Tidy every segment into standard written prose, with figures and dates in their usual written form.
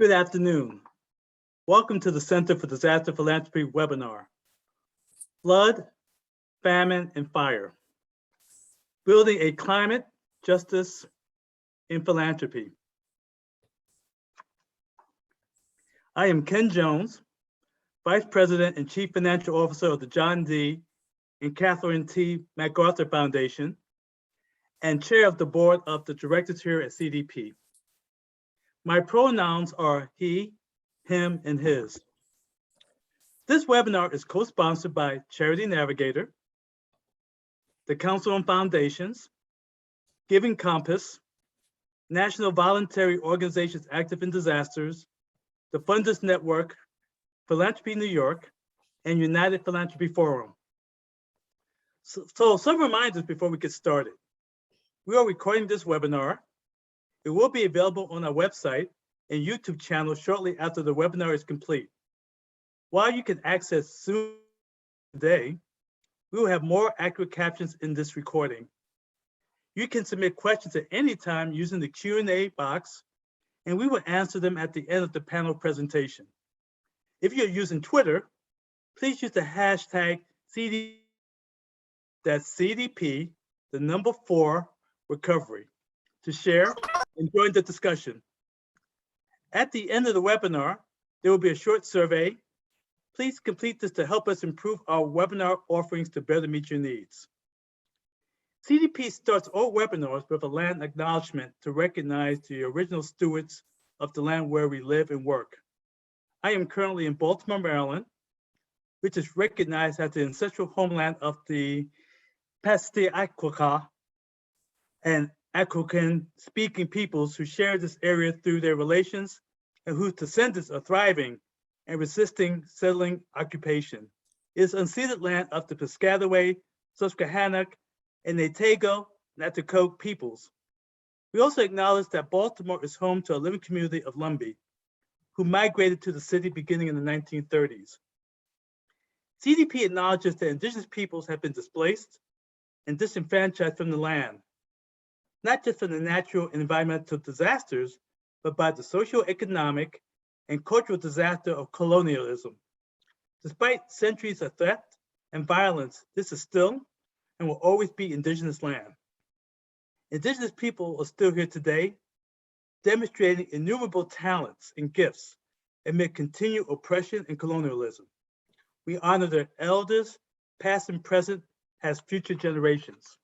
Good afternoon. Welcome to the Center for Disaster Philanthropy webinar, Flood, Famine, and Fire, Building a Climate Justice in Philanthropy. I am Ken Jones, Vice President and Chief Financial Officer of the John D. and Catherine T. MacArthur Foundation, and Chair of the Board of the Directors here at CDP. My pronouns are he, him, and his. This webinar is co-sponsored by Charity Navigator, the Council on Foundations, Giving Compass, National Voluntary Organizations Active in Disasters, the Fundus Network, Philanthropy New York, and United Philanthropy Forum. So some reminders before we get started. We are recording this webinar. It will be available on our website and YouTube channel shortly after the webinar is complete. While you can access Zoom today, we will have more accurate captions in this recording. You can submit questions at any time using the Q&A box, and we will answer them at the end of the panel presentation. If you're using Twitter, please use the hashtag CDP, the number 4 recovery, to share and join the discussion. At the end of the webinar, there will be a short survey. Please complete this to help us improve our webinar offerings to better meet your needs. CDP starts all webinars with a land acknowledgement to recognize the original stewards of the land where we live and work. I am currently in Baltimore, Maryland, which is recognized as the ancestral homeland of the Passamaquoddy and Algonquin-speaking peoples who share this area through their relations and whose descendants are thriving and resisting settling occupation. It is unceded land of the Piscataway, Susquehannock, and Nattico peoples. We also acknowledge that Baltimore is home to a living community of Lumbee, who migrated to the city beginning in the 1930s. CDP acknowledges that Indigenous peoples have been displaced and disenfranchised from the land, not just from the natural and environmental disasters, but by the socioeconomic and cultural disaster of colonialism. Despite centuries of theft and violence, this is still and will always be Indigenous land. Indigenous people are still here today, demonstrating innumerable talents and gifts amid continued oppression and colonialism. We honor their elders, past and present, as future generations.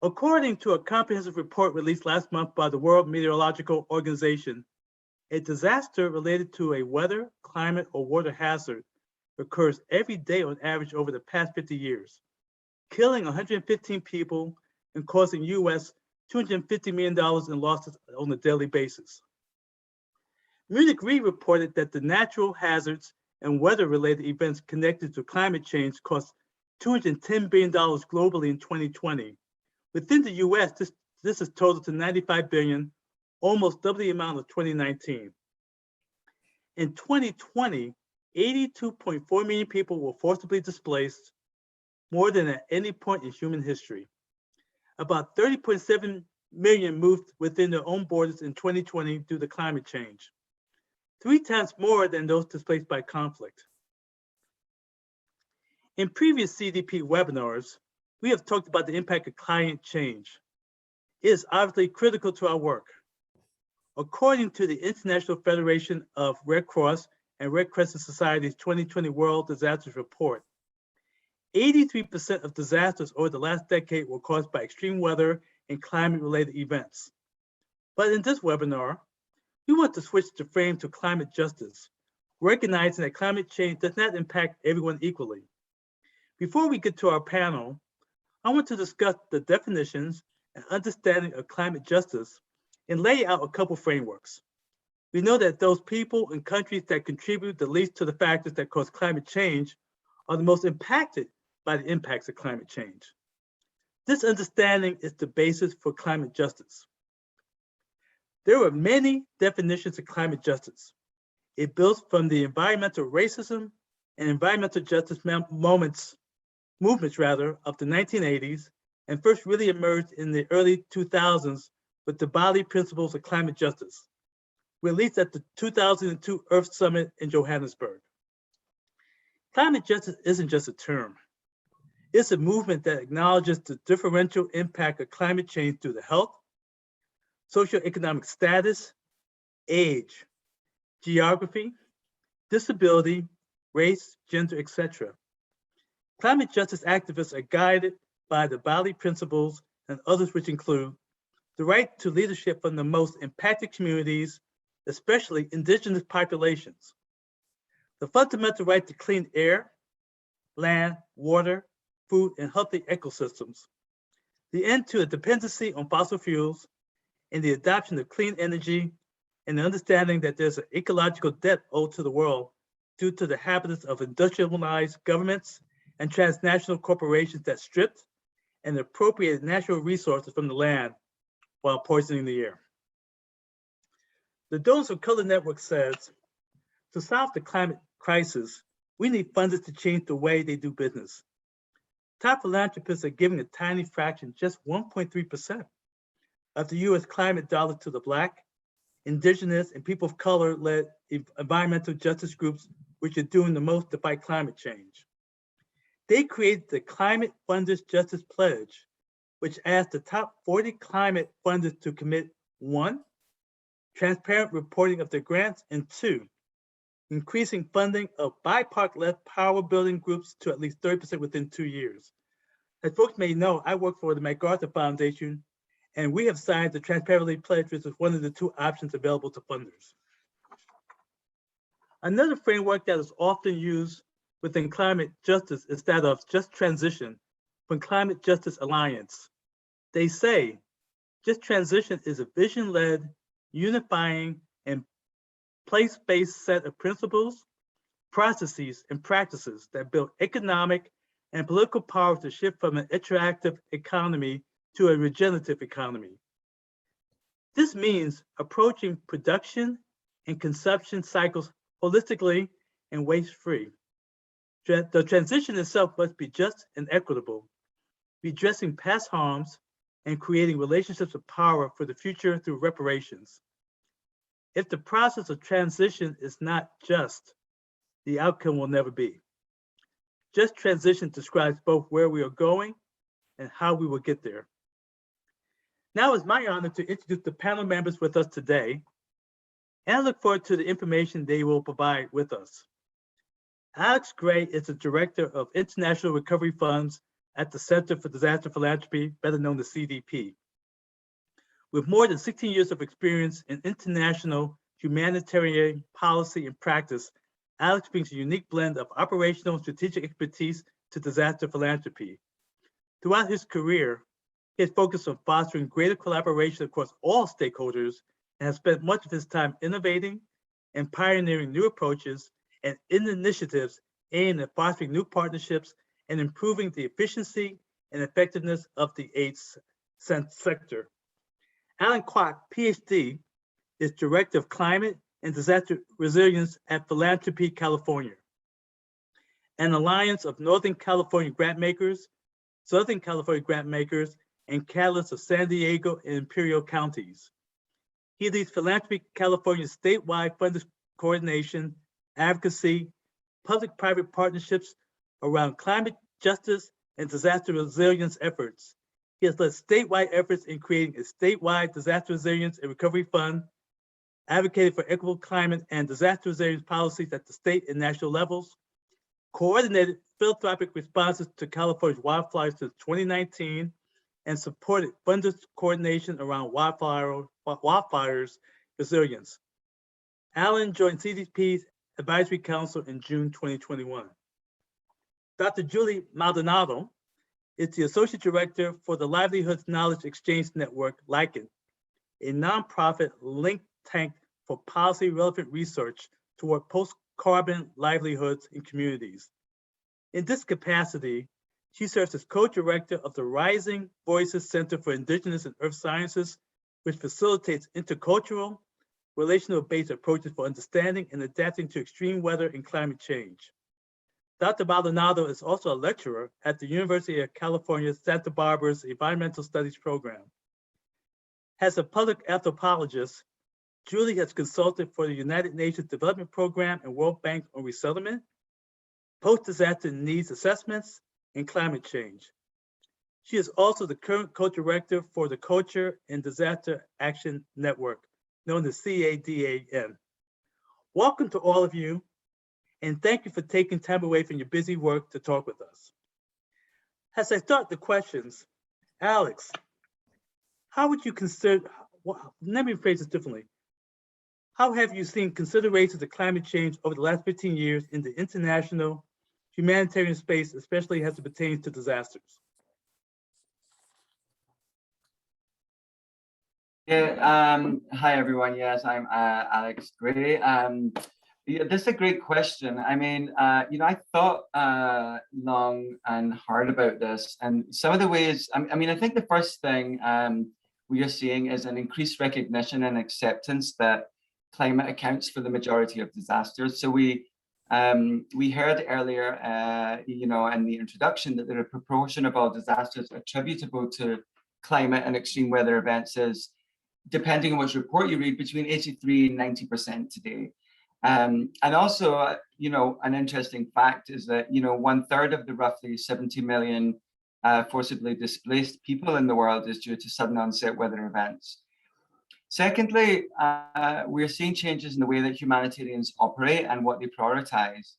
According to a comprehensive report released last month by the World Meteorological Organization, a disaster related to a weather, climate, or water hazard occurs every day on average over the past 50 years, killing 115 people and causing US $250 million in losses on a daily basis. Munich Re reported that the natural hazards and weather-related events connected to climate change cost $210 billion globally in 2020. Within the US, this is total to $95 billion, almost double the amount of 2019. In 2020, 82.4 million people were forcibly displaced, more than at any point in human history. About 30.7 million moved within their own borders in 2020 due to climate change, 3 times more than those displaced by conflict. In previous CDP webinars, we have talked about the impact of climate change. It is obviously critical to our work. According to the International Federation of Red Cross and Red Crescent Society's 2020 World Disasters Report, 83% of disasters over the last decade were caused by extreme weather and climate-related events. But in this webinar, we want to switch the frame to climate justice, recognizing that climate change does not impact everyone equally. Before we get to our panel, I want to discuss the definitions and understanding of climate justice and lay out a couple frameworks. We know that those people and countries that contribute the least to the factors that cause climate change are the most impacted by the impacts of climate change. This understanding is the basis for climate justice. There are many definitions of climate justice. It builds from the environmental racism and environmental justice movements of the 1980s and first really emerged in the early 2000s with the Bodily Principles of climate justice. released at the 2002 Earth Summit in Johannesburg. Climate justice isn't just a term. It's a movement that acknowledges the differential impact of climate change due to health, socioeconomic status, age, geography, disability, race, gender, etc. Climate justice activists are guided by the Bodily Principles and others which include the right to leadership from the most impacted communities, especially indigenous populations, the fundamental right to clean air, land, water, food, and healthy ecosystems, the end to a dependency on fossil fuels, and the adoption of clean energy, and the understanding that there's an ecological debt owed to the world due to the habits of industrialized governments and transnational corporations that stripped and appropriated natural resources from the land while poisoning the air. The Donors of Color Network says, to solve the climate crisis, we need funders to change the way they do business. Top philanthropists are giving a tiny fraction, just 1.3% of the US climate dollar to the Black, Indigenous, and people of color-led environmental justice groups, which are doing the most to fight climate change. They created the Climate Funders Justice Pledge, which asks the top 40 climate funders to commit 1, transparent reporting of their grants, and 2, increasing funding of BIPOC-led power building groups to at least 30% within 2 years. As folks may know, I work for the MacArthur Foundation, and we have signed the Transparency Pledge, which is one of the 2 options available to funders. Another framework that is often used within climate justice is that of Just Transition from Climate Justice Alliance. They say, Just Transition is a vision-led, unifying, and place-based set of principles, processes, and practices that build economic and political power to shift from an extractive economy to a regenerative economy. This means approaching production and consumption cycles holistically and waste-free. The transition itself must be just and equitable, redressing past harms and creating relationships of power for the future through reparations. If the process of transition is not just, the outcome will never be. Just transition describes both where we are going and how we will get there. Now it's my honor to introduce the panel members with us today, and I look forward to the information they will provide with us. Alex Gray is the Director of International Recovery Funds at the Center for Disaster Philanthropy, better known as CDP. With more than 16 years of experience in international humanitarian policy and practice, Alex brings a unique blend of operational and strategic expertise to disaster philanthropy. Throughout his career, he has focused on fostering greater collaboration across all stakeholders and has spent much of his time innovating and pioneering new approaches and initiatives aimed at fostering new partnerships and improving the efficiency and effectiveness of the aid sector. Alan Kwok, PhD, is Director of Climate and Disaster Resilience at Philanthropy California, an alliance of Northern California grantmakers, Southern California grantmakers, and catalysts of San Diego and Imperial counties. He leads Philanthropy California's statewide funding coordination, advocacy, public-private partnerships around climate justice and disaster resilience efforts. He has led statewide efforts in creating a statewide disaster resilience and recovery fund, advocated for equitable climate and disaster resilience policies at the state and national levels, coordinated philanthropic responses to California's wildfires since 2019, and supported Fundus coordination around wildfires resilience. Alan joined CDP's Advisory Council in June 2021. Dr. Julie Maldonado is the Associate Director for the Livelihoods Knowledge Exchange Network, LICEN, a nonprofit think tank for policy relevant research toward post-carbon livelihoods in communities. In this capacity, she serves as co-director of the Rising Voices Center for Indigenous and Earth Sciences, which facilitates intercultural, relational-based approaches for understanding and adapting to extreme weather and climate change. Dr. Maldonado is also a lecturer at the University of California, Santa Barbara's Environmental Studies program. As a public anthropologist, Julie has consulted for the United Nations Development Program and World Bank on resettlement, post-disaster needs assessments, and climate change. She is also the current co-director for the Culture and Disaster Action Network, known as CADAN. Welcome to all of you, and thank you for taking time away from your busy work to talk with us. As I start the questions, Alex, how would you consider, well, let me phrase this differently. How have you seen considerations of climate change over the last 15 years in the international humanitarian space, especially as it pertains to disasters? Yeah, hi everyone. Yes, I'm Alex Gray. Yeah, this is a great question. I mean, I thought long and hard about this, and some of the ways, I think the first thing we are seeing is an increased recognition and acceptance that climate accounts for the majority of disasters. So we heard earlier, in the introduction that the proportion of all disasters attributable to climate and extreme weather events is, depending on which report you read, between 83 and 90% today. And also, an interesting fact is that, 1/3 of the roughly 70 million forcibly displaced people in the world is due to sudden onset weather events. Secondly, we're seeing changes in the way that humanitarians operate and what they prioritize.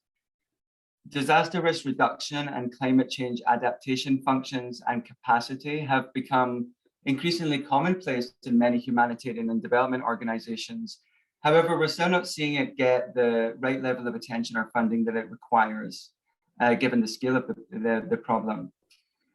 Disaster risk reduction and climate change adaptation functions and capacity have become increasingly commonplace in many humanitarian and development organizations. However, we're still not seeing it get the right level of attention or funding that it requires, given the scale of the problem.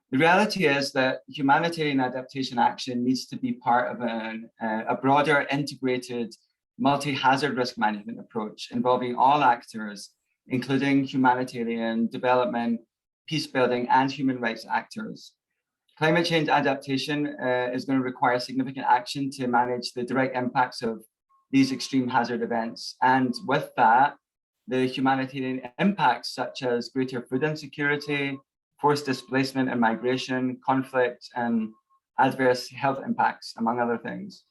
The reality is that humanitarian adaptation action needs to be part of a broader, integrated, multi-hazard risk management approach involving all actors, including humanitarian, development, peace building, and human rights actors. Climate change adaptation is going to require significant action to manage the direct impacts of these extreme hazard events. And with that, the humanitarian impacts such as greater food insecurity, forced displacement and migration, conflict, and adverse health impacts, among other things.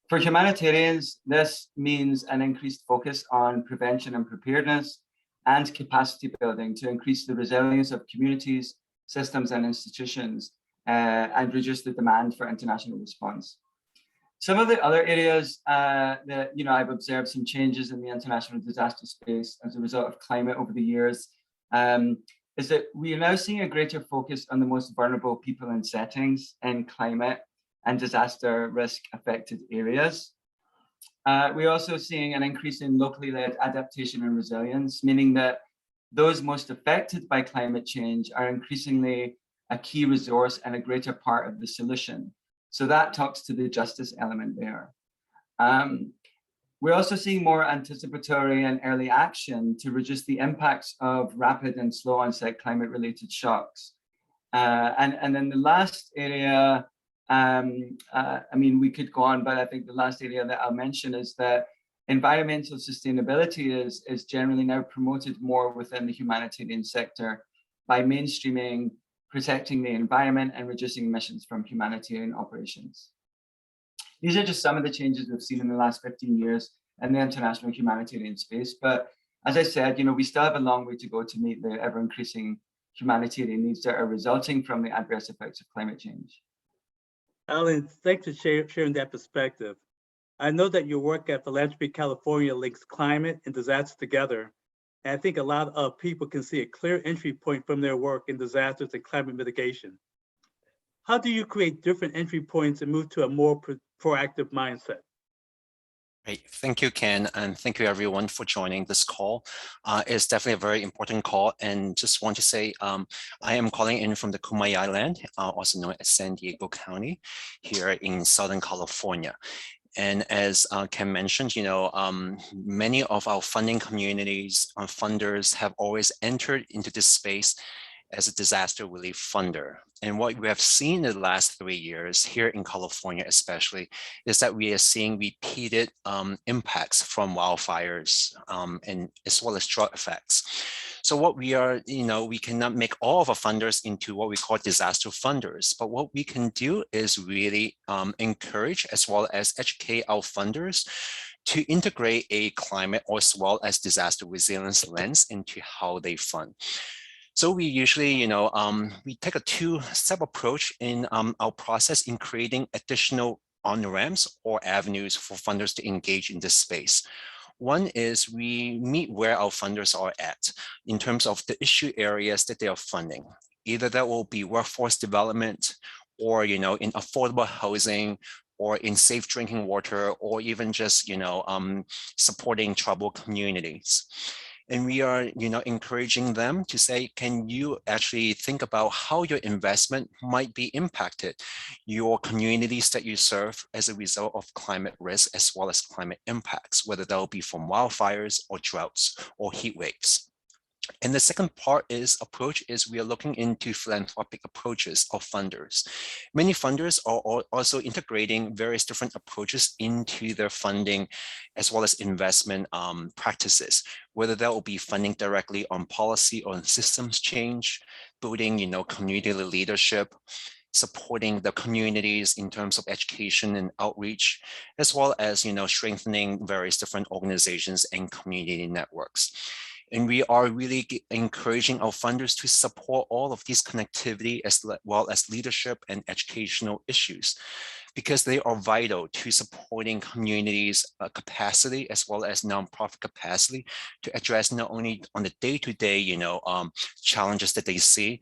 For humanitarians, this means an increased focus on prevention and preparedness and capacity building to increase the resilience of communities, systems, and institutions, and reduce the demand for international response. Some of the other areas that I've observed some changes in the international disaster space as a result of climate over the years is that we are now seeing a greater focus on the most vulnerable people and settings in climate and disaster risk affected areas. We're also seeing an increase in locally led adaptation and resilience, meaning that those most affected by climate change are increasingly a key resource and a greater part of the solution. So that talks to the justice element there. We're also seeing more anticipatory and early action to reduce the impacts of rapid and slow onset climate related shocks. And then the last area, we could go on, but I think the last area that I'll mention is that environmental sustainability is generally now promoted more within the humanitarian sector by mainstreaming protecting the environment and reducing emissions from humanitarian operations. These are just some of the changes we've seen in the last 15 years in the international humanitarian space. But as I said, we still have a long way to go to meet the ever-increasing humanitarian needs that are resulting from the adverse effects of climate change. Alan, thanks for sharing that perspective. I know that your work at Philanthropy California links climate and disaster together. And I think a lot of people can see a clear entry point from their work in disasters and climate mitigation. How do you create different entry points and move to a more proactive mindset? Great. Thank you, Ken, and thank you everyone for joining this call. It's definitely a very important call, and just want to say I am calling in from the Kumai Island, also known as San Diego County, here in Southern California. And as Ken mentioned, many of our funding communities and funders have always entered into this space as a disaster relief funder. And what we have seen in the last 3 years here in California especially is that we are seeing repeated impacts from wildfires and as well as drought effects. So what we are, we cannot make all of our funders into what we call disaster funders, but what we can do is really encourage as well as educate our funders to integrate a climate as well as disaster resilience lens into how they fund. So we usually, we take a two-step approach in our process in creating additional on-ramps or avenues for funders to engage in this space. One is we meet where our funders are at in terms of the issue areas that they are funding. Either that will be workforce development or, in affordable housing or in safe drinking water or even just, supporting tribal communities. And we are, encouraging them to say, can you actually think about how your investment might be impacted, your communities that you serve as a result of climate risk, as well as climate impacts, whether that will be from wildfires or droughts or heat waves. And the second approach is we are looking into philanthropic approaches of funders. Many funders are also integrating various different approaches into their funding as well as investment practices, whether that will be funding directly on policy or on systems change, building, community leadership, supporting the communities in terms of education and outreach, as well as, strengthening various different organizations and community networks. And we are really encouraging our funders to support all of these connectivity as well as leadership and educational issues, because they are vital to supporting communities' capacity as well as nonprofit capacity to address not only on the day-to-day, challenges that they see,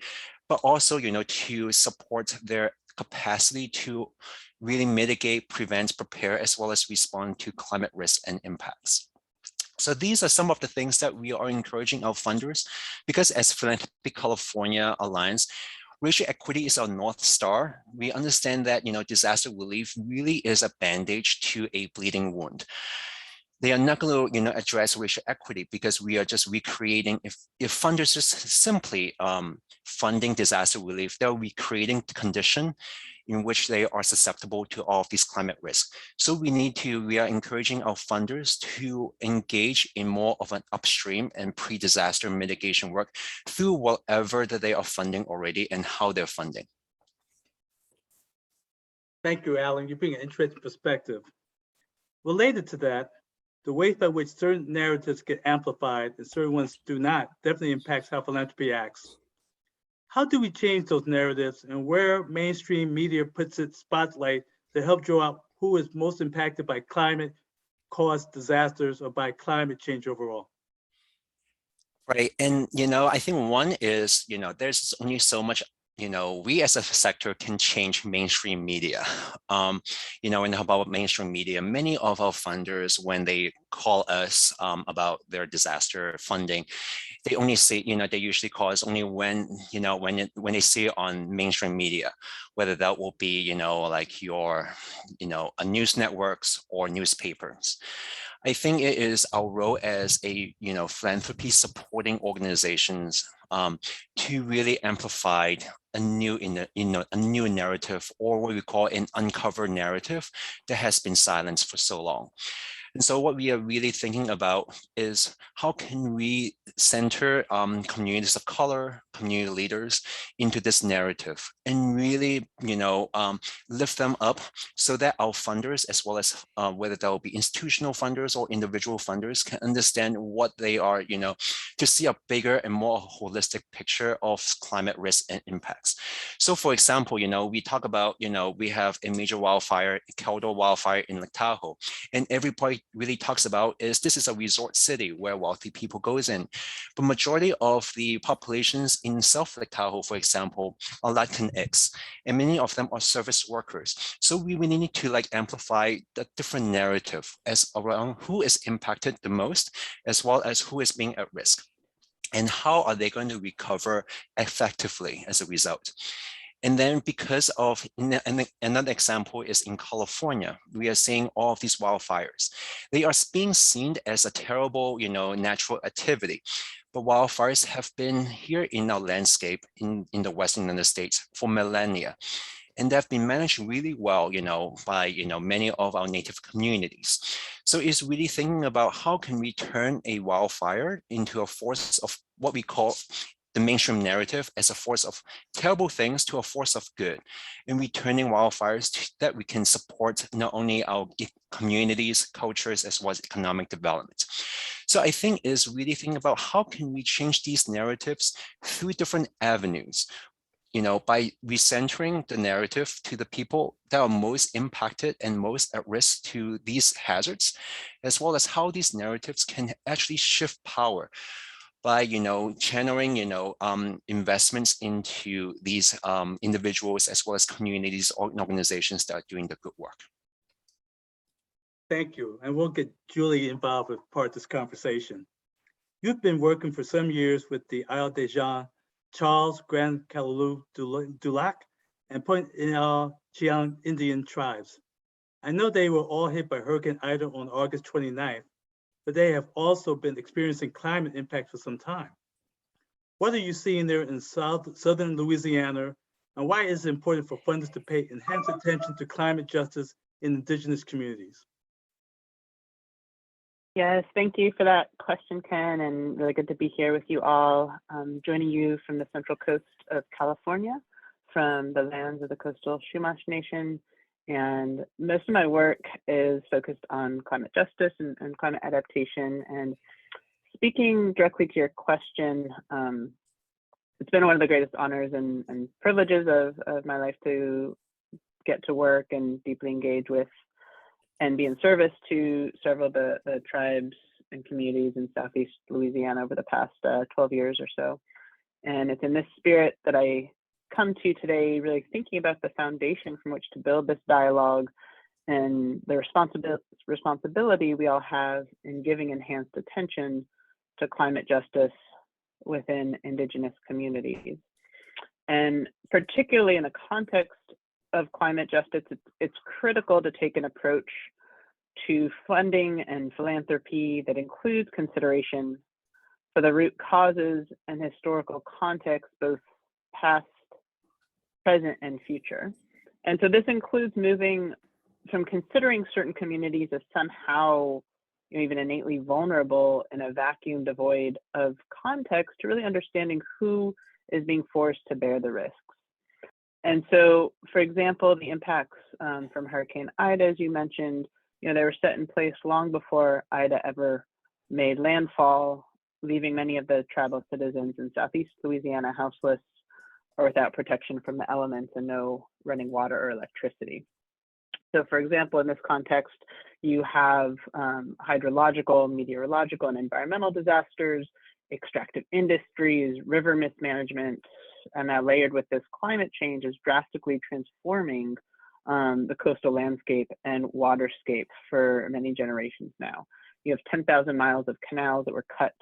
but also, to support their capacity to really mitigate, prevent, prepare, as well as respond to climate risk and impacts. So these are some of the things that we are encouraging our funders, because as Philanthropic California Alliance, racial equity is our North Star. We understand that, disaster relief really is a bandage to a bleeding wound. They are not going to, address racial equity because we are just recreating. If funders just simply funding disaster relief, they'll be creating the condition in which they are susceptible to all of these climate risks. So we are encouraging our funders to engage in more of an upstream and pre-disaster mitigation work through whatever that they are funding already and how they're funding. Thank you, Alan. You bring an interesting perspective. Related to that, the ways by which certain narratives get amplified and certain ones do not definitely impacts how philanthropy acts. How do we change those narratives, and where mainstream media puts its spotlight to help draw out who is most impacted by climate-caused disasters or by climate change overall? Right, and I think one is, there's only so much we as a sector can change mainstream media. And about mainstream media, many of our funders, when they call us about their disaster funding, they only say, they usually call us only when, when they see it on mainstream media, whether that will be, like your, news networks or newspapers. I think it is our role as a, philanthropy supporting organizations to really amplify a new narrative, or what we call an uncovered narrative that has been silenced for so long. And so what we are really thinking about is how can we center communities of color, community leaders into this narrative and really, lift them up so that our funders, as well as whether that will be institutional funders or individual funders, can understand what they are, to see a bigger and more holistic picture of climate risk and impacts. So for example, we talk about, we have a major wildfire, Caldor wildfire in Lake Tahoe, and everybody really talks about this is a resort city where wealthy people goes in. But majority of the populations in South Lake Tahoe, for example, are Latinx, and many of them are service workers. So we really need to amplify the different narrative as around who is impacted the most, as well as who is being at risk, and how are they going to recover effectively as a result. And then because of, another example is in California, we are seeing all of these wildfires. They are being seen as a terrible, natural activity. But wildfires have been here in our landscape in the Western United States for millennia. And they've been managed really well, by, many of our native communities. So it's really thinking about how can we turn a wildfire into a force of what we call the mainstream narrative as a force of terrible things to a force of good, and returning wildfires that we can support not only our communities, cultures, as well as economic development. So I think is really thinking about how can we change these narratives through different avenues, by recentering the narrative to the people that are most impacted and most at risk to these hazards, as well as how these narratives can actually shift power by channeling investments into these individuals as well as communities or organizations that are doing the good work. Thank you. And we'll get Julie involved with part of this conversation. You've been working for some years with the Isle des Gens, Charles, Grand Kalaloo, Dulac, and Point Chiang Indian tribes. I know they were all hit by Hurricane Ida on August 29th, but they have also been experiencing climate impact for some time. What are you seeing there in southern Louisiana, and why is it important for funders to pay enhanced attention to climate justice in Indigenous communities? Yes, thank you for that question, Ken, and really good to be here with you all. Joining you from the central coast of California, from the lands of the coastal Chumash Nation, and most of my work is focused on climate justice and climate adaptation. And speaking directly to your question, it's been one of the greatest honors and privileges of my life to get to work and deeply engage with and be in service to several of the tribes and communities in Southeast Louisiana over the past 12 years or so. And it's in this spirit that I come to today, really thinking about the foundation from which to build this dialogue and the responsibility we all have in giving enhanced attention to climate justice within Indigenous communities. And particularly in the context of climate justice, it's critical to take an approach to funding and philanthropy that includes consideration for the root causes and historical context, both past, present, and future. And so this includes moving from considering certain communities as somehow even innately vulnerable in a vacuum devoid of context to really understanding who is being forced to bear the risks. And so, for example, the impacts from Hurricane Ida, as you mentioned, they were set in place long before Ida ever made landfall, leaving many of the tribal citizens in Southeast Louisiana houseless or without protection from the elements and no running water or electricity. So, for example, in this context, you have hydrological, meteorological, and environmental disasters, extractive industries, river mismanagement, and that layered with this climate change is drastically transforming the coastal landscape and waterscape for many generations now. You have 10,000 miles of canals that were cut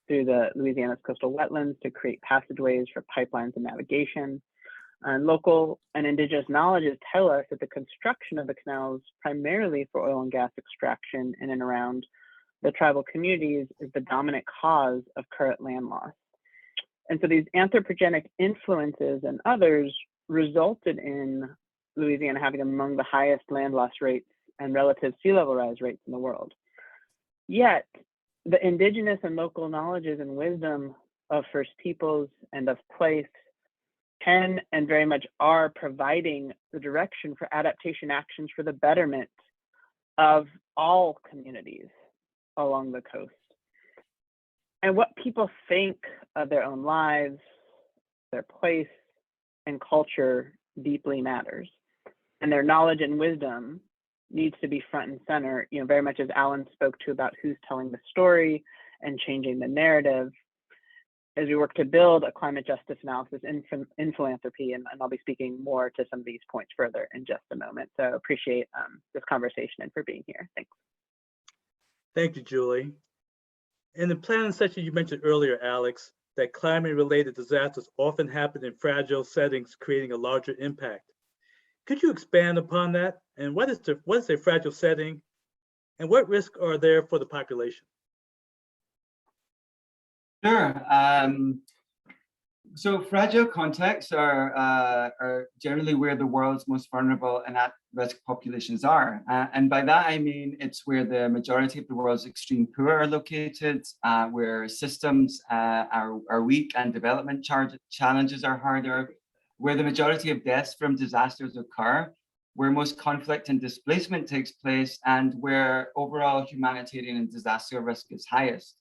through the Louisiana's coastal wetlands to create passageways for pipelines and navigation. And local and indigenous knowledges tell us that the construction of the canals, primarily for oil and gas extraction in and around the tribal communities, is the dominant cause of current land loss. And so these anthropogenic influences and others resulted in Louisiana having among the highest land loss rates and relative sea level rise rates in the world. Yet, the indigenous and local knowledges and wisdom of First Peoples and of place can and very much are providing the direction for adaptation actions for the betterment of all communities along the coast. And what people think of their own lives, their place, and culture deeply matters. And their knowledge and wisdom needs to be front and center, very much as Alan spoke to about who's telling the story and changing the narrative as we work to build a climate justice analysis in philanthropy. And I'll be speaking more to some of these points further in just a moment. So appreciate this conversation and for being here. Thanks. Thank you, Julie. In the planning session you mentioned earlier, Alex, that climate-related disasters often happen in fragile settings, creating a larger impact. Could you expand upon that? And what is a fragile setting? And what risks are there for the population? Sure. So fragile contexts are generally where the world's most vulnerable and at-risk populations are. And by that, I mean, it's where the majority of the world's extreme poor are located, where systems are weak and development challenges are harder, where the majority of deaths from disasters occur, where most conflict and displacement takes place, and where overall humanitarian and disaster risk is highest.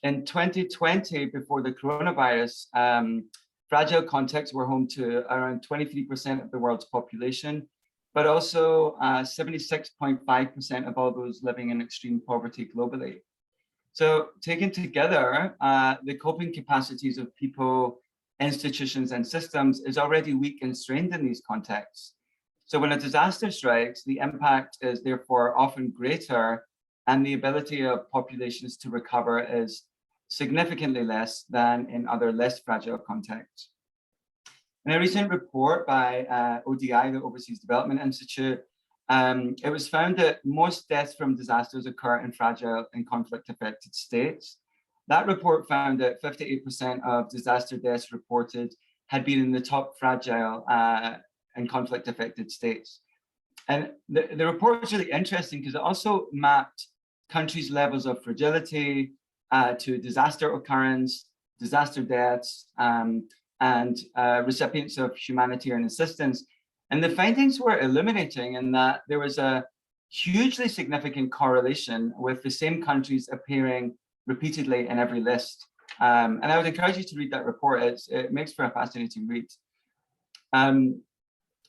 In 2020, before the coronavirus, fragile contexts were home to around 23% of the world's population, but also 76.5% of all those living in extreme poverty globally. So taken together, the coping capacities of people, institutions, and systems is already weak and strained in these contexts. So when a disaster strikes, the impact is therefore often greater, and the ability of populations to recover is significantly less than in other less fragile contexts. In a recent report by ODI, the Overseas Development Institute, it was found that most deaths from disasters occur in fragile and conflict-affected states. That report found that 58% of disaster deaths reported had been in the top fragile and conflict-affected states. And the report was really interesting because it also mapped countries' levels of fragility to disaster occurrence, disaster deaths, and recipients of humanitarian assistance. And the findings were illuminating in that there was a hugely significant correlation with the same countries appearing repeatedly in every list. And I would encourage you to read that report. It makes for a fascinating read.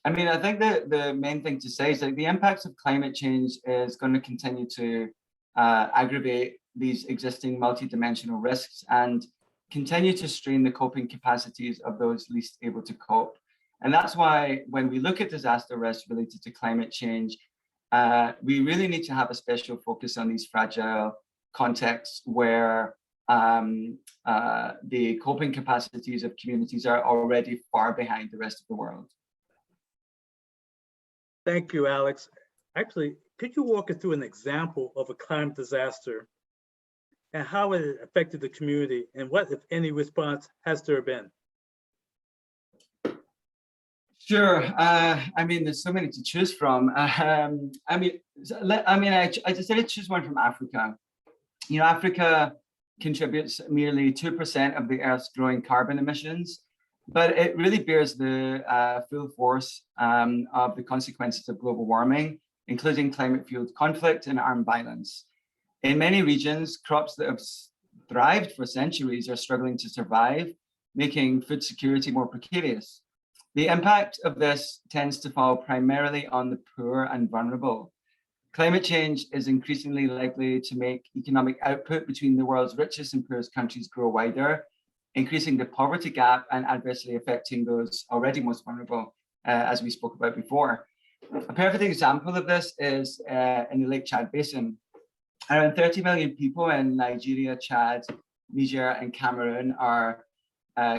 I mean, I think that the main thing to say is that the impacts of climate change is going to continue to aggravate these existing multidimensional risks and continue to strain the coping capacities of those least able to cope. And that's why when we look at disaster risk related to climate change, we really need to have a special focus on these fragile contexts where the coping capacities of communities are already far behind the rest of the world. Thank you, Alex. Actually, could you walk us through an example of a climate disaster and how it affected the community and what, if any, response has there been? Sure. I mean, there's so many to choose from. I decided to choose one from Africa. You know, Africa contributes merely 2% of the Earth's growing carbon emissions, but it really bears the full force of the consequences of global warming, including climate-fueled conflict and armed violence. In many regions, crops that have thrived for centuries are struggling to survive, making food security more precarious. The impact of this tends to fall primarily on the poor and vulnerable. Climate change is increasingly likely to make economic output between the world's richest and poorest countries grow wider, increasing the poverty gap and adversely affecting those already most vulnerable, as we spoke about before. A perfect example of this is in the Lake Chad Basin. Around 30 million people in Nigeria, Chad, Niger, and Cameroon are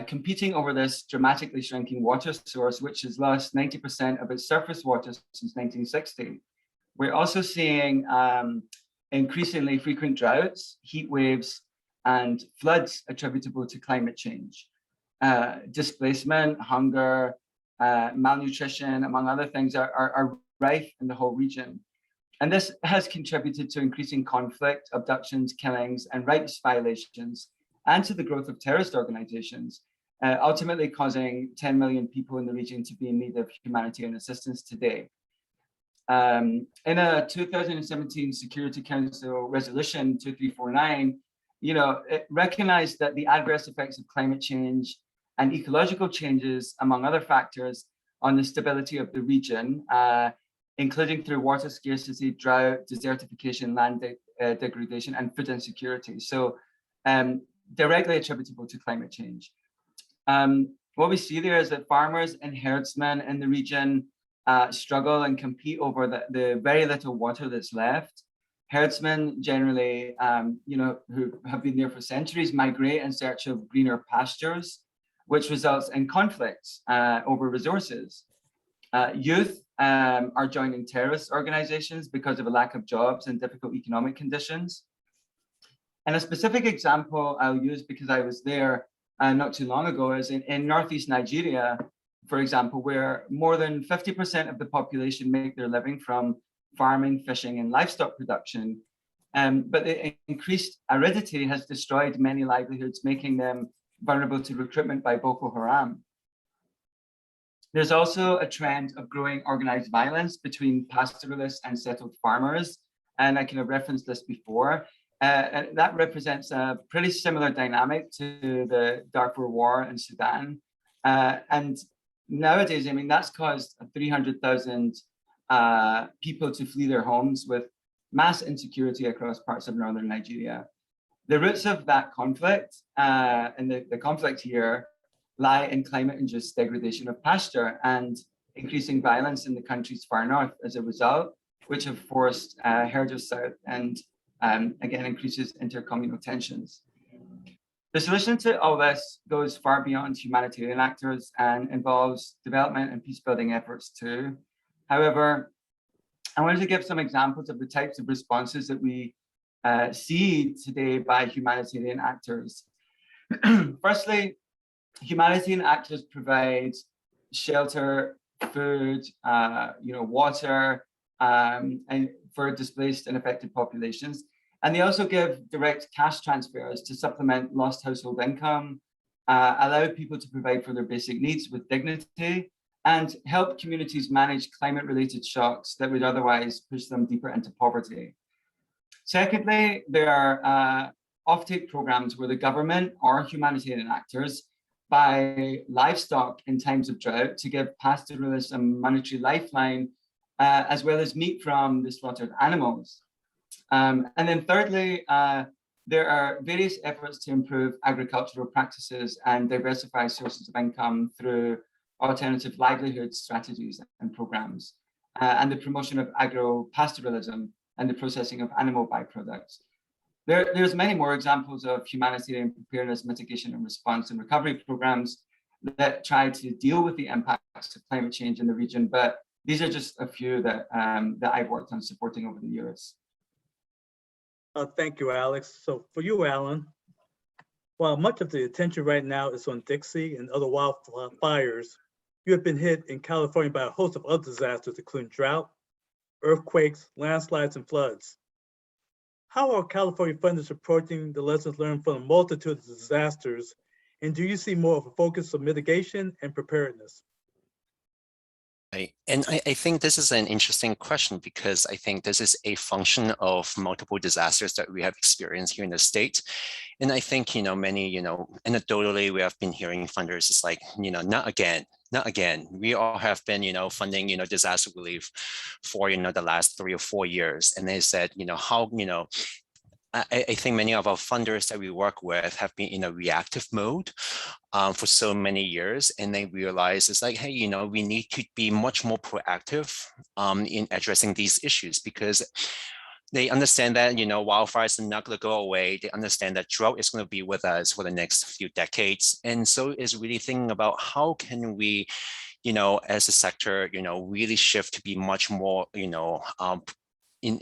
competing over this dramatically shrinking water source, which has lost 90% of its surface water since 1960. We're also seeing increasingly frequent droughts, heat waves, and floods attributable to climate change. Displacement, hunger, malnutrition, among other things, are rife in the whole region. And this has contributed to increasing conflict, abductions, killings, and rights violations, and to the growth of terrorist organizations, ultimately causing 10 million people in the region to be in need of humanitarian assistance today. In a 2017 Security Council Resolution 2349, it recognized that the adverse effects of climate change and ecological changes, among other factors, on the stability of the region, including through water scarcity, drought, desertification, land degradation, and food insecurity. So directly attributable to climate change. What we see there is that farmers and herdsmen in the region struggle and compete over the very little water that's left. Herdsmen generally, who have been there for centuries, migrate in search of greener pastures, which results in conflicts over resources. Youth are joining terrorist organizations because of a lack of jobs and difficult economic conditions. And a specific example I'll use because I was there not too long ago is in Northeast Nigeria, for example, where more than 50% of the population make their living from farming, fishing, and livestock production. But the increased aridity has destroyed many livelihoods, making them vulnerable to recruitment by Boko Haram. There's also a trend of growing organized violence between pastoralists and settled farmers. And I kind of referenced this before. And that represents a pretty similar dynamic to the Darfur War in Sudan. And nowadays, I mean, that's caused 300,000 people to flee their homes with mass insecurity across parts of northern Nigeria. The roots of that conflict and the conflict here lie in climate-induced degradation of pasture and increasing violence in the country's far north as a result, which have forced herders south and again increases intercommunal tensions. The solution to all this goes far beyond humanitarian actors and involves development and peace-building efforts too. However, I wanted to give some examples of the types of responses that we see today by humanitarian actors. Firstly, humanitarian actors provide shelter, food, water, and for displaced and affected populations. And they also give direct cash transfers to supplement lost household income, allow people to provide for their basic needs with dignity, and help communities manage climate-related shocks that would otherwise push them deeper into poverty. Secondly, there are offtake programs where the government or humanitarian actors buy livestock in times of drought to give pastoralists a monetary lifeline, as well as meat from the slaughtered animals. And then thirdly, there are various efforts to improve agricultural practices and diversify sources of income through alternative livelihood strategies and programs, and the promotion of agro-pastoralism and the processing of animal byproducts. There's many more examples of humanitarian preparedness, mitigation, and response and recovery programs that try to deal with the impacts of climate change in the region, but these are just a few that, that I've worked on supporting over the years. Thank you, Alex. So for you, Alan, while much of the attention right now is on Dixie and other wildfires, you have been hit in California by a host of other disasters, including drought, earthquakes, landslides, and floods. How are California funders approaching the lessons learned from a multitude of disasters? And do you see more of a focus on mitigation and preparedness? And I think this is an interesting question because I think this is a function of multiple disasters that we have experienced here in the state. And I think, many, anecdotally, we have been hearing funders, it's like, not again. We all have been, funding, disaster relief for, the last 3 or 4 years. And they said, how, I think many of our funders that we work with have been in a reactive mode for so many years, and they realize it's like, hey, we need to be much more proactive in addressing these issues because they understand that, wildfires are not going to go away. They understand that drought is going to be with us for the next few decades. And so it's really thinking about how can we, as a sector, really shift to be much more, in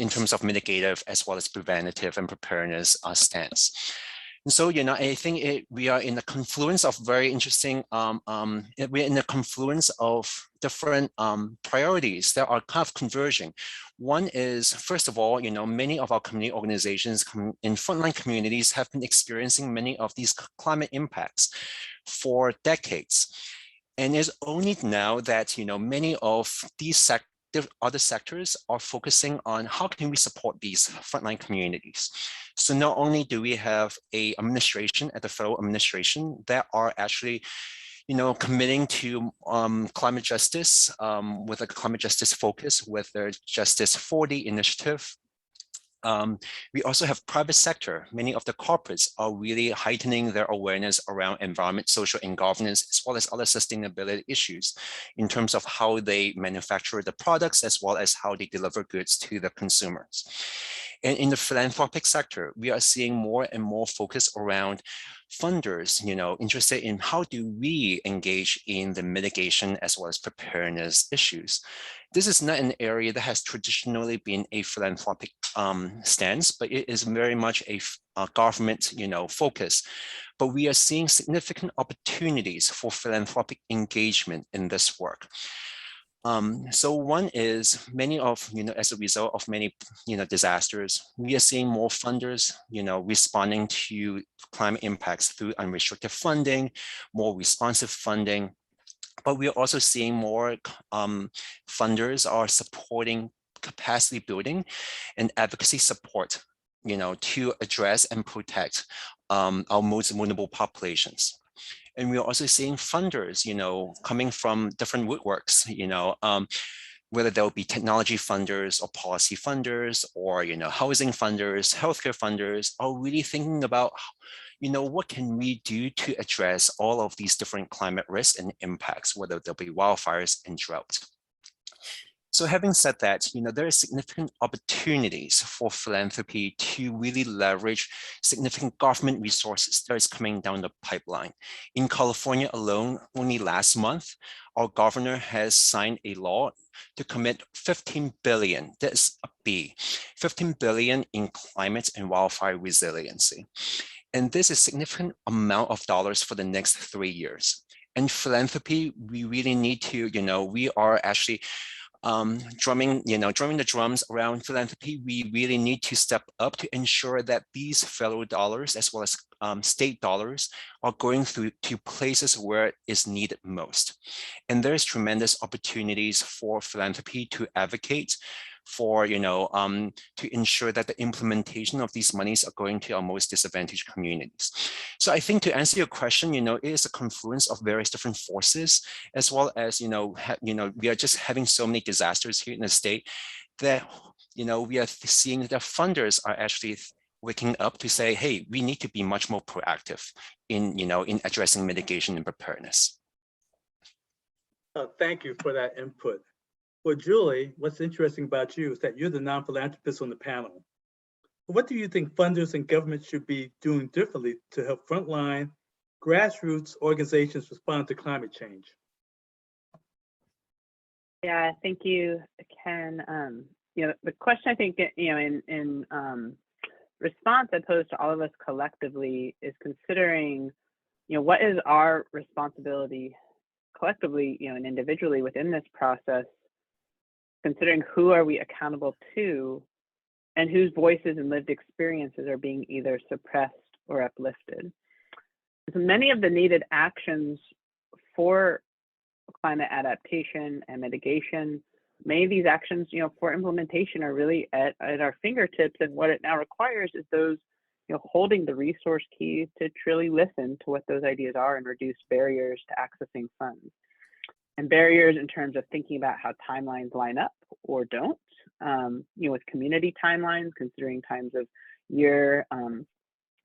terms of mitigative as well as preventative and preparedness stance. And so, I think we are in a confluence of very interesting, we're in a confluence of different priorities that are kind of converging. One is, first of all, many of our community organizations in frontline communities have been experiencing many of these climate impacts for decades. And it's only now that, many of these other sectors are focusing on how can we support these frontline communities. So not only do we have a administration at the federal administration that are actually, committing to climate justice with a climate justice focus with their Justice 40 initiative. We also have private sector. Many of the corporates are really heightening their awareness around environment, social, and governance, as well as other sustainability issues in terms of how they manufacture the products, as well as how they deliver goods to the consumers. And in the philanthropic sector, we are seeing more and more focus around funders, interested in how do we engage in the mitigation as well as preparedness issues. This is not an area that has traditionally been a philanthropic stance, but it is very much a government, focus. But we are seeing significant opportunities for philanthropic engagement in this work. So one is many of, as a result of many, disasters, we are seeing more funders, responding to climate impacts through unrestricted funding, more responsive funding. But we are also seeing more funders are supporting capacity building and advocacy support, to address and protect our most vulnerable populations. And we're also seeing funders, coming from different woodworks, whether they'll be technology funders or policy funders or, housing funders, healthcare funders, are really thinking about, what can we do to address all of these different climate risks and impacts, whether they'll be wildfires and drought. So having said that, there are significant opportunities for philanthropy to really leverage significant government resources that is coming down the pipeline. In California alone, only last month, our governor has signed a law to commit $15 billion, that's a B, $15 billion in climate and wildfire resiliency. And this is a significant amount of dollars for the next 3 years. And philanthropy, we really need to, we are actually drumming the drums around philanthropy. We really need to step up to ensure that these federal dollars as well as state dollars are going through to places where it is needed most. And there's tremendous opportunities for philanthropy to advocate for, to ensure that the implementation of these monies are going to our most disadvantaged communities. So I think to answer your question, it is a confluence of various different forces, as well as, we are just having so many disasters here in the state that, we are seeing that funders are actually waking up to say, hey, we need to be much more proactive in, in addressing mitigation and preparedness. Thank you for that input. Well, Julie, what's interesting about you is that you're the non-philanthropist on the panel. What do you think funders and governments should be doing differently to help frontline grassroots organizations respond to climate change? Yeah, thank you, Ken. The question I think, in response I pose to all of us collectively is considering, what is our responsibility collectively, and individually within this process, considering who are we accountable to and whose voices and lived experiences are being either suppressed or uplifted. So many of the needed actions for climate adaptation and mitigation, many of these actions, for implementation are really at our fingertips, and what it now requires is those, holding the resource keys to truly listen to what those ideas are and reduce barriers to accessing funds. And barriers in terms of thinking about how timelines line up or don't, with community timelines, considering times of year,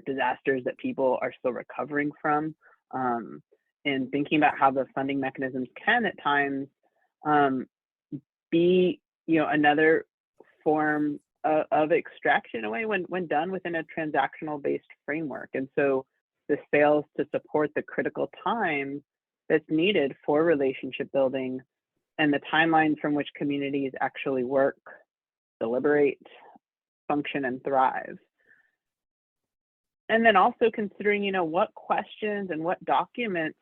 disasters that people are still recovering from, and thinking about how the funding mechanisms can at times be, another form of extraction away when done within a transactional based framework. And so this fails to support the critical time that's needed for relationship building and the timeline from which communities actually work, deliberate, function, and thrive. And then also considering, what questions and what documents,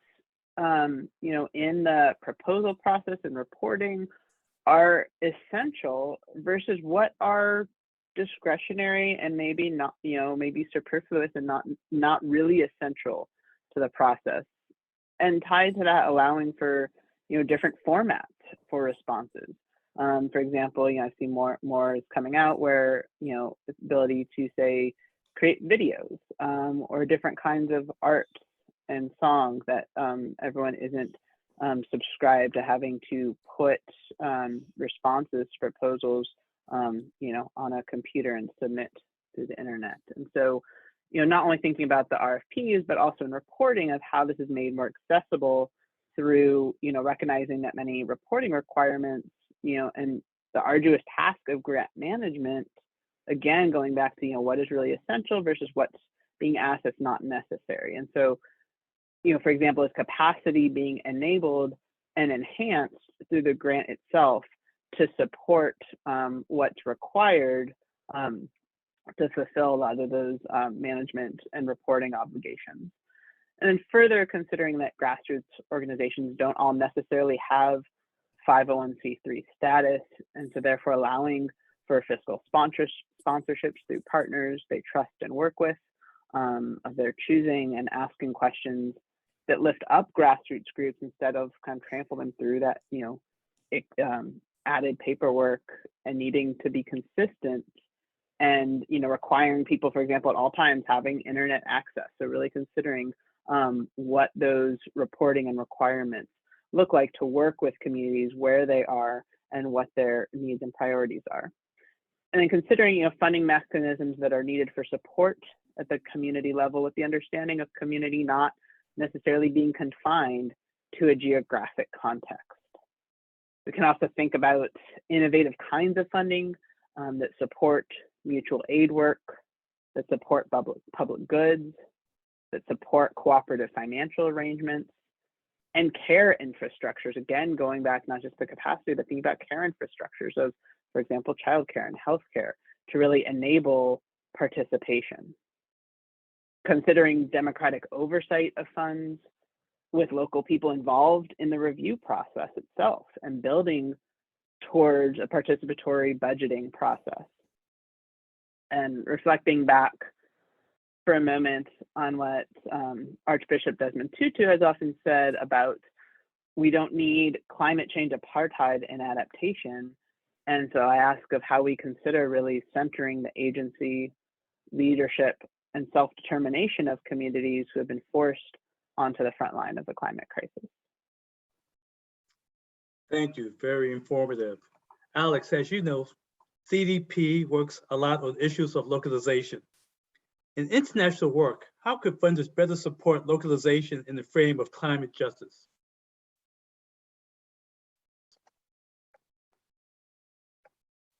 in the proposal process and reporting are essential versus what are discretionary and maybe not, maybe superfluous and not really essential to the process. And tied to that, allowing for, different formats for responses. For example, I see more is coming out where, the ability to say, create videos or different kinds of art and songs that everyone isn't subscribed to having to put responses to proposals, on a computer and submit through the internet. And so, not only thinking about the RFPs, but also in reporting of how this is made more accessible through, recognizing that many reporting requirements, and the arduous task of grant management, again, going back to, what is really essential versus what's being asked that's not necessary. And so, for example, is capacity being enabled and enhanced through the grant itself to support what's required to fulfill a lot of those management and reporting obligations. And then further considering that grassroots organizations don't all necessarily have 501c3 status, and so therefore allowing for fiscal sponsorships through partners they trust and work with of their choosing, and asking questions that lift up grassroots groups instead of kind of trample them through that, added paperwork and needing to be consistent and, requiring people, for example, at all times having internet access. So really considering what those reporting and requirements look like to work with communities where they are and what their needs and priorities are. And then considering, funding mechanisms that are needed for support at the community level, with the understanding of community not necessarily being confined to a geographic context. We can also think about innovative kinds of funding that support mutual aid work, that support public goods, that support cooperative financial arrangements, and care infrastructures. Again, going back not just to capacity, but thinking about care infrastructures of, for example, childcare and healthcare to really enable participation. Considering democratic oversight of funds with local people involved in the review process itself, and building towards a participatory budgeting process. And reflecting back for a moment on what Archbishop Desmond Tutu has often said about, we don't need climate change apartheid in adaptation. And so I ask of how we consider really centering the agency, leadership, and self-determination of communities who have been forced onto the front line of the climate crisis. Thank you, very informative. Alex, as you know, CDP works a lot on issues of localization. In international work, how could funders better support localization in the frame of climate justice?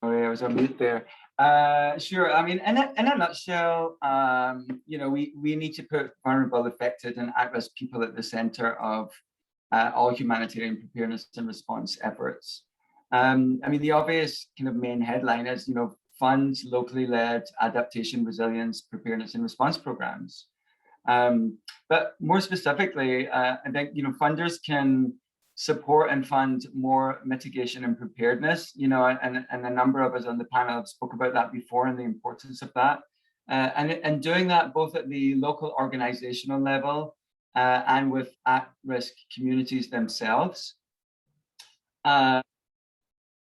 Oh, yeah, I was on mute there. Sure. I mean, in a nutshell, we need to put vulnerable, affected, and at-risk people at the center of all humanitarian preparedness and response efforts. I mean, the obvious kind of main headline is, fund locally led adaptation, resilience, preparedness, and response programs. But more specifically, I think, funders can support and fund more mitigation and preparedness, and a number of us on the panel have spoke about that before and the importance of that. And doing that both at the local organizational level and with at-risk communities themselves.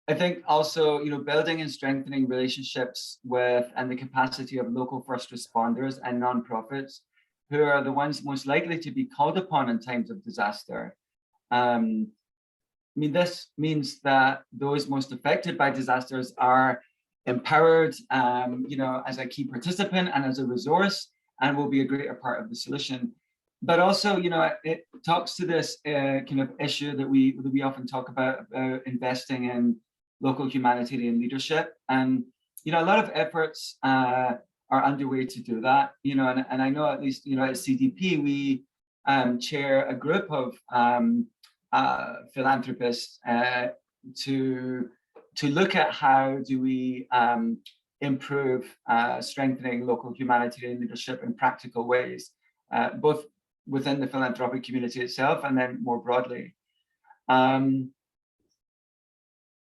I think also, building and strengthening relationships with and the capacity of local first responders and nonprofits, who are the ones most likely to be called upon in times of disaster. I mean, this means that those most affected by disasters are empowered, as a key participant and as a resource, and will be a greater part of the solution. But also, it talks to this kind of issue that we often talk about investing in local humanitarian leadership. And, a lot of efforts are underway to do that, and I know at least, at CDP, we chair a group of philanthropists to look at how do we improve strengthening local humanitarian leadership in practical ways, both within the philanthropic community itself and then more broadly.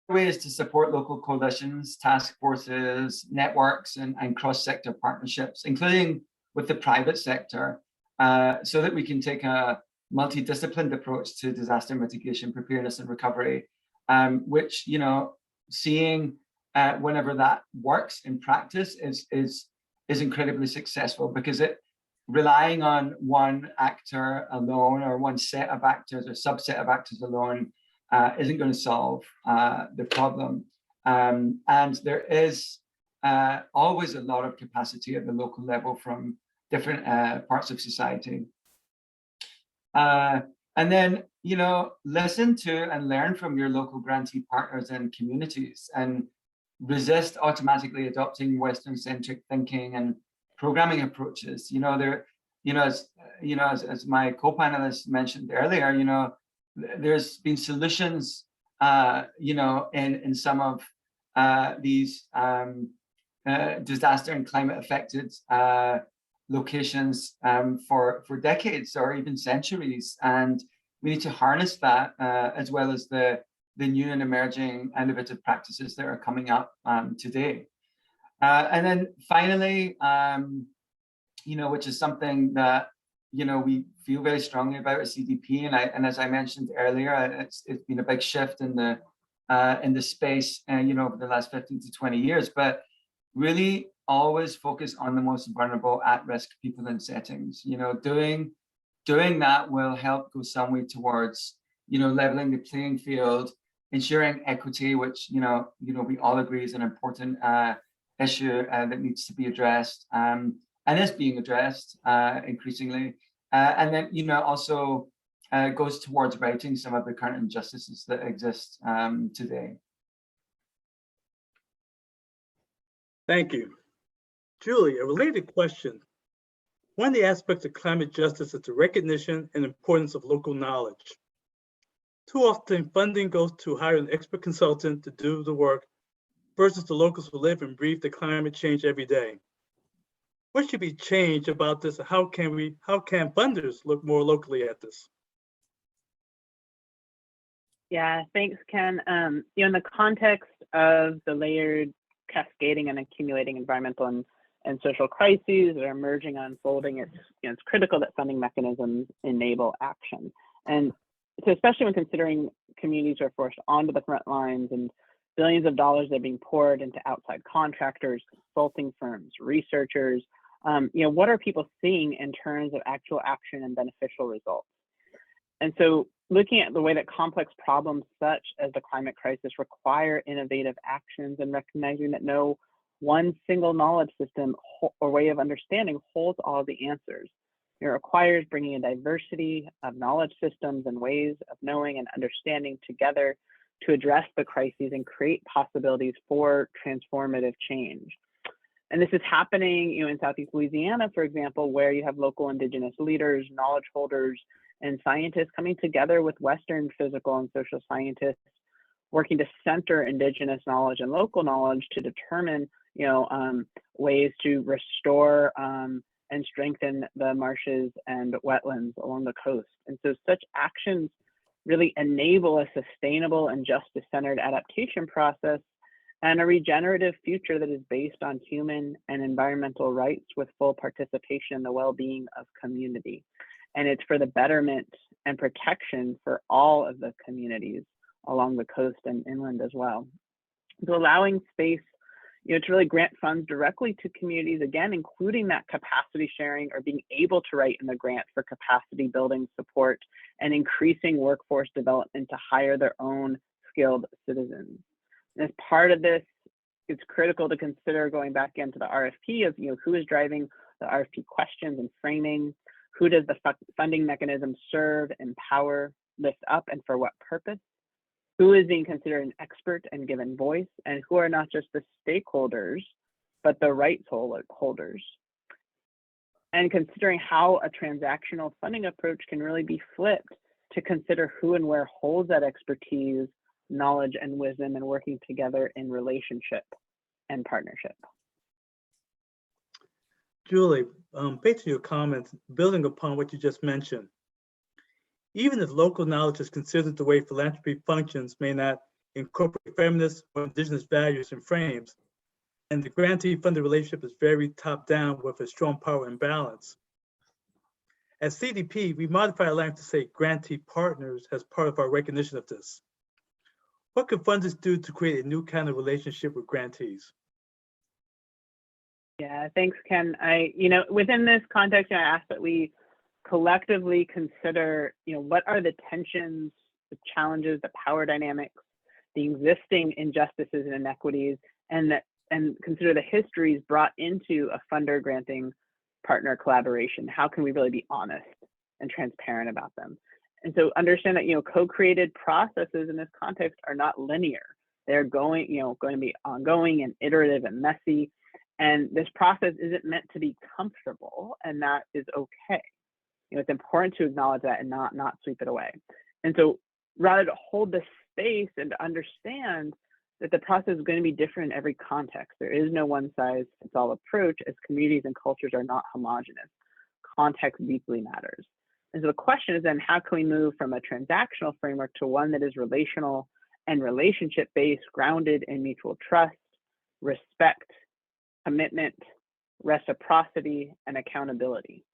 Ways to support local coalitions, task forces, networks, and cross-sector partnerships, including with the private sector, so that we can take a multidisciplined approach to disaster mitigation, preparedness, and recovery, which, seeing whenever that works in practice is incredibly successful, because it relying on one actor alone or one set of actors or subset of actors alone isn't going to solve the problem. And there is always a lot of capacity at the local level from different parts of society. And then, listen to and learn from your local grantee partners and communities, and resist automatically adopting Western-centric thinking and programming approaches. As my co-panelist mentioned earlier, there's been solutions, in some of these disaster and climate affected locations for decades or even centuries, and we need to harness that as well as the new and emerging innovative practices that are coming up today. And then finally, which is something that we feel very strongly about at CDP, and as I mentioned earlier, it's been a big shift in the space, over the last 15 to 20 years, but really always focus on the most vulnerable, at-risk people and settings. Doing that will help go some way towards leveling the playing field, ensuring equity, which we all agree is an important issue that needs to be addressed, and is being addressed increasingly, and then also goes towards righting some of the current injustices that exist today. Thank you. Julie, a related question. One of the aspects of climate justice is the recognition and importance of local knowledge. Too often, funding goes to hire an expert consultant to do the work versus the locals who live and breathe the climate change every day. What should be changed about this? How can funders look more locally at this? Yeah, thanks, Ken. In the context of the layered, cascading, and accumulating environmental and social crises that are emerging and unfolding, it's critical that funding mechanisms enable action. And so especially when considering communities are forced onto the front lines and billions of dollars that are being poured into outside contractors, consulting firms, researchers, what are people seeing in terms of actual action and beneficial results? And so looking at the way that complex problems such as the climate crisis require innovative actions, and recognizing that no one single knowledge system or way of understanding holds all the answers. It requires bringing a diversity of knowledge systems and ways of knowing and understanding together to address the crises and create possibilities for transformative change. And this is happening in Southeast Louisiana, for example, where you have local Indigenous leaders, knowledge holders, and scientists coming together with Western physical and social scientists, working to center Indigenous knowledge and local knowledge to determine, ways to restore and strengthen the marshes and wetlands along the coast. And so such actions really enable a sustainable and justice-centered adaptation process and a regenerative future that is based on human and environmental rights with full participation in the well-being of community. And it's for the betterment and protection for all of the communities along the coast and inland as well. So allowing space, to really grant funds directly to communities, again, including that capacity sharing or being able to write in the grant for capacity building support and increasing workforce development to hire their own skilled citizens. And as part of this, it's critical to consider going back into the RFP of, who is driving the RFP questions and framing, who does the funding mechanism serve, empower, lift up, and for what purpose? Who is being considered an expert and given voice, and who are not just the stakeholders, but the rights holders? And considering how a transactional funding approach can really be flipped to consider who and where holds that expertise, knowledge, and wisdom, and working together in relationship and partnership. Julie, based on your comments, building upon what you just mentioned, even if local knowledge is considered the way philanthropy functions may not incorporate feminist or Indigenous values and frames, and the grantee-funded relationship is very top-down with a strong power imbalance. At CDP, we modify our language to say grantee partners as part of our recognition of this. What can funders do to create a new kind of relationship with grantees? Yeah, thanks, Ken. Within this context, I ask that we collectively consider, what are the tensions, the challenges, the power dynamics, the existing injustices and inequities, and consider the histories brought into a funder granting partner collaboration. How can we really be honest and transparent about them? And so understand that, co-created processes in this context are not linear. They're going to be ongoing and iterative and messy. And this process isn't meant to be comfortable, and that is okay. It's important to acknowledge that and not sweep it away. And so rather to hold the space and to understand that the process is going to be different in every context. There is no one size fits all approach, as communities and cultures are not homogenous. Context deeply matters. And so the question is then, how can we move from a transactional framework to one that is relational and relationship-based, grounded in mutual trust, respect, commitment, reciprocity, and accountability?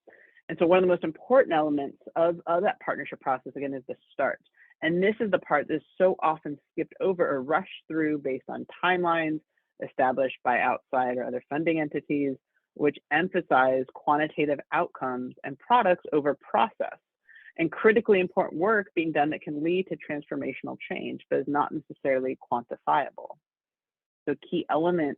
And so one of the most important elements of that partnership process, again, is the start. And this is the part that's so often skipped over or rushed through based on timelines established by outside or other funding entities, which emphasize quantitative outcomes and products over process, and critically important work being done that can lead to transformational change, but is not necessarily quantifiable. So key element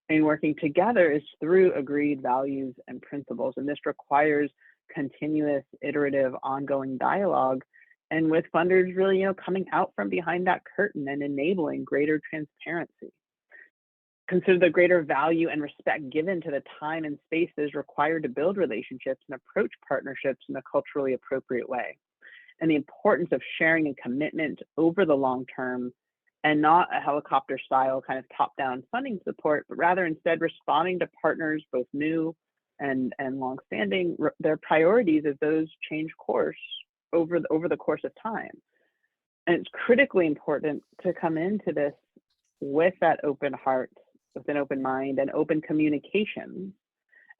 in working together is through agreed values and principles. And this requires continuous, iterative, ongoing dialogue, and with funders really, coming out from behind that curtain and enabling greater transparency. Consider the greater value and respect given to the time and space that is required to build relationships and approach partnerships in a culturally appropriate way. And the importance of sharing and commitment over the long term, and not a helicopter style kind of top-down funding support, but rather instead responding to partners, both new and longstanding, their priorities as those change course over the course of time. And it's critically important to come into this with that open heart, with an open mind and open communication.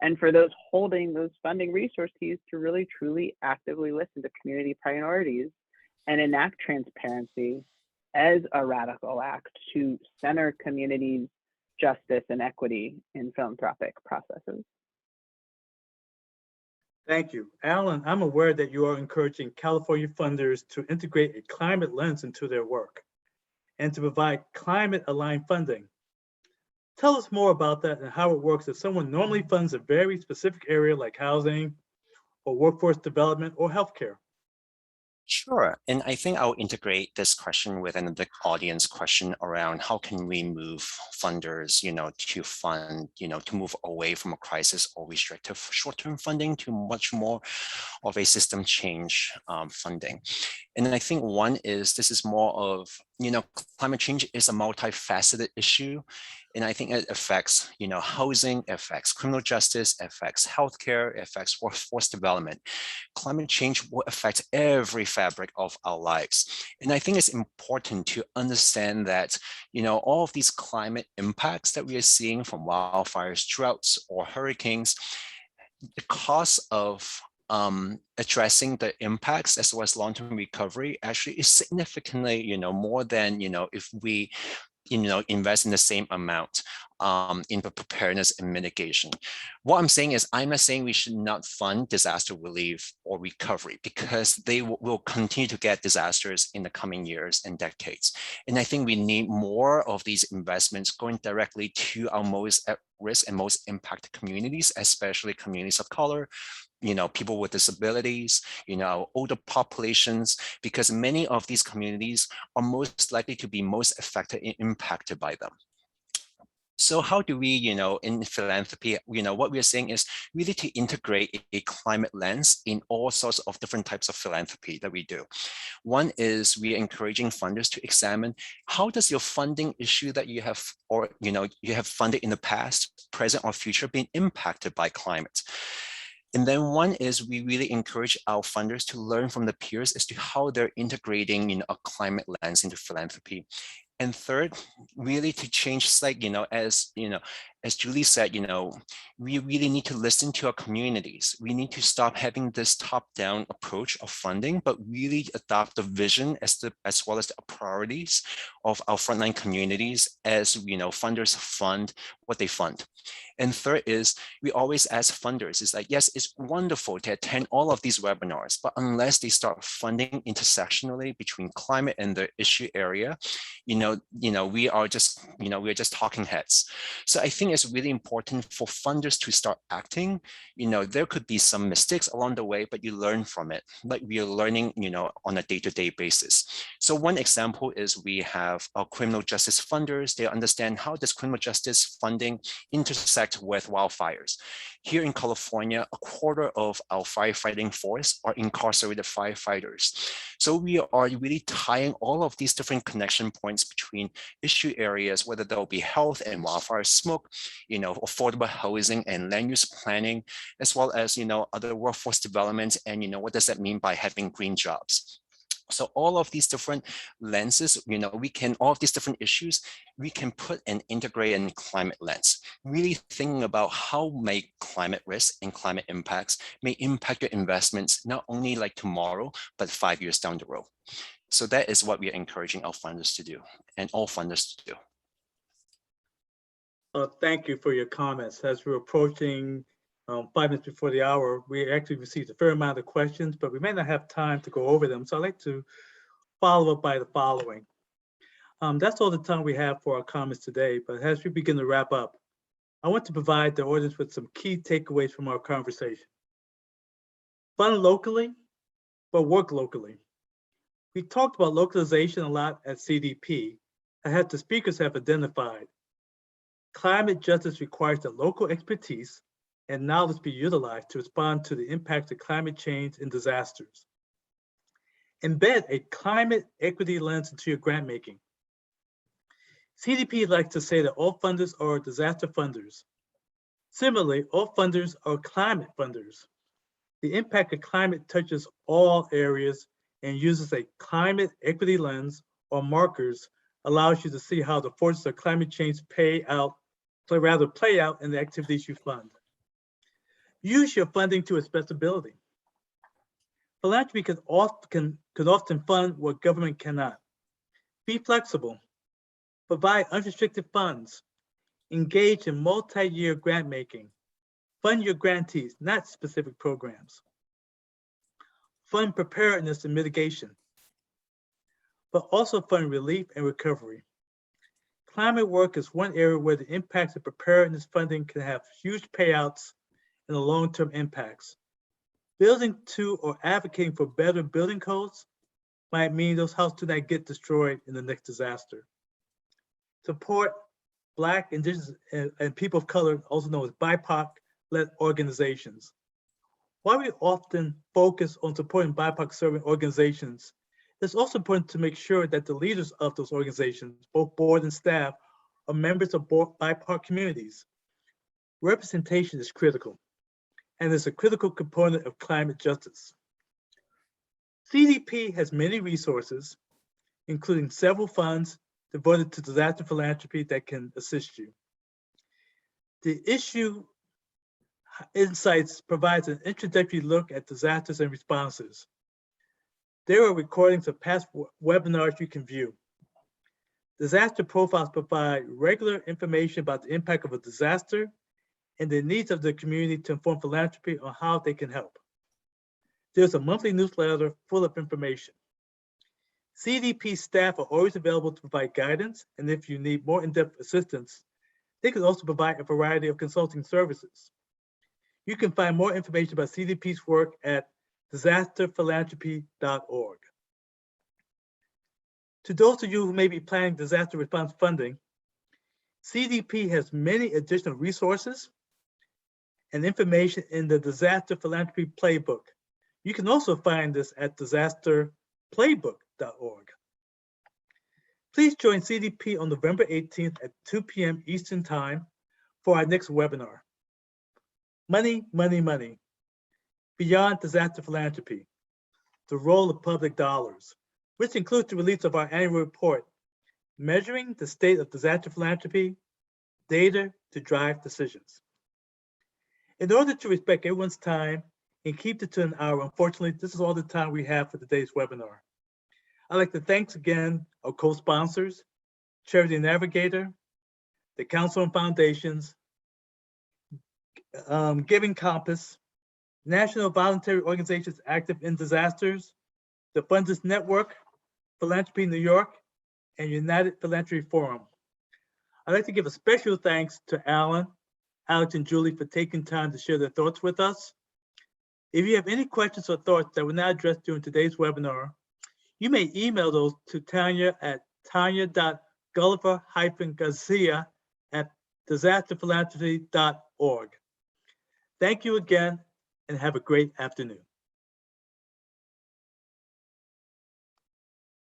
And for those holding those funding resource keys to really truly actively listen to community priorities and enact transparency as a radical act to center communities' justice and equity in philanthropic processes. Thank you. Alan, I'm aware that you are encouraging California funders to integrate a climate lens into their work and to provide climate-aligned funding. Tell us more about that and how it works if someone normally funds a very specific area like housing or workforce development or healthcare. Sure. And I think I'll integrate this question with another audience question around how can we move funders, to fund, to move away from a crisis or restrictive short-term funding to much more of a system change funding. And I think one is, this is more of, climate change is a multifaceted issue. And I think it affects, housing, affects criminal justice, affects healthcare, affects workforce development. Climate change will affect every fabric of our lives. And I think it's important to understand that, all of these climate impacts that we are seeing from wildfires, droughts, or hurricanes, the cost of addressing the impacts as well as long-term recovery actually is significantly, more than, if we invest in the same amount in the preparedness and mitigation. What I'm saying is, I'm not saying we should not fund disaster relief or recovery, because they will continue to get disasters in the coming years and decades. And I think we need more of these investments going directly to our most at risk and most impacted communities, especially communities of color, people with disabilities, older populations, because many of these communities are most likely to be most affected and impacted by them. So how do we, in philanthropy, what we're saying is really to integrate a climate lens in all sorts of different types of philanthropy that we do. One is we are encouraging funders to examine, how does your funding issue that you have, or you have funded in the past, present, or future, been impacted by climate? And then one is we really encourage our funders to learn from the peers as to how they're integrating a climate lens into philanthropy. And third, really to change, as Julie said, we really need to listen to our communities. We need to stop having this top-down approach of funding, but really adopt the vision as well as the priorities of our frontline communities as funders fund what they fund. And third is, we always ask funders, is like, yes, it's wonderful to attend all of these webinars, but unless they start funding intersectionally between climate and the issue area, we are just talking heads. So I think it's really important for funders to start acting. There could be some mistakes along the way, but you learn from it. Like we are learning, on a day-to-day basis. So one example is we have our criminal justice funders. They understand how does criminal justice funding intersect with wildfires. Here in California, a quarter of our firefighting force are incarcerated firefighters. So we are really tying all of these different connection points between issue areas, whether they'll be health and wildfire smoke, affordable housing and land use planning, as well as, other workforce development. And, what does that mean by having green jobs? So all of these different lenses, all of these different issues, we can put and integrate in climate lens, really thinking about how may climate risk and climate impacts may impact your investments, not only like tomorrow, but 5 years down the road. So that is what we are encouraging our funders to do and all funders to do. Thank you for your comments. As we're approaching 5 minutes before the hour, we actually received a fair amount of questions, but we may not have time to go over them. So I'd like to follow up by the following. That's all the time we have for our comments today, but as we begin to wrap up, I want to provide the audience with some key takeaways from our conversation. Fund locally, but work locally. We talked about localization a lot at CDP, as the speakers have identified. Climate justice requires that local expertise and knowledge be utilized to respond to the impact of climate change and disasters. Embed a climate equity lens into your grant making. CDP likes to say that all funders are disaster funders. Similarly, all funders are climate funders. The impact of climate touches all areas and uses a climate equity lens or markers, allows you to see how the forces of climate change play out in the activities you fund. Use your funding to its best ability. Philanthropy could often fund what government cannot. Be flexible. Provide unrestricted funds. Engage in multi-year grant making. Fund your grantees, not specific programs. Fund preparedness and mitigation, but also fund relief and recovery. Climate work is one area where the impacts of preparedness funding can have huge payouts and the long-term impacts. Building to or advocating for better building codes might mean those houses do not get destroyed in the next disaster. Support Black, Indigenous, and people of color, also known as BIPOC-led organizations. While we often focus on supporting BIPOC-serving organizations, it's also important to make sure that the leaders of those organizations, both board and staff, are members of BIPOC communities. Representation is critical, and is a critical component of climate justice. CDP has many resources, including several funds devoted to disaster philanthropy that can assist you. The issue Insights provides an introductory look at disasters and responses. There are recordings of past webinars you can view. Disaster profiles provide regular information about the impact of a disaster and the needs of the community to inform philanthropy on how they can help. There's a monthly newsletter full of information. CDP staff are always available to provide guidance, and if you need more in-depth assistance, they can also provide a variety of consulting services. You can find more information about CDP's work at disasterphilanthropy.org. To those of you who may be planning disaster response funding, CDP has many additional resources and information in the Disaster Philanthropy Playbook. You can also find this at disasterplaybook.org. Please join CDP on November 18th at 2 p.m. Eastern Time for our next webinar. Money, Money, Money. Beyond Disaster Philanthropy, the role of public dollars, which includes the release of our annual report, Measuring the State of Disaster Philanthropy, Data to Drive Decisions. In order to respect everyone's time and keep it to an hour, unfortunately, this is all the time we have for today's webinar. I'd like to thank again our co-sponsors, Charity Navigator, the Council on Foundations, Giving Compass, National Voluntary Organizations Active in Disasters, the Fundus Network, Philanthropy New York, and United Philanthropy Forum. I'd like to give a special thanks to Alan, Alex, and Julie for taking time to share their thoughts with us. If you have any questions or thoughts that were not addressed during today's webinar, you may email those to Tanya at tanya.gulliver-garcia@disasterphilanthropy.org. Thank you again and have a great afternoon.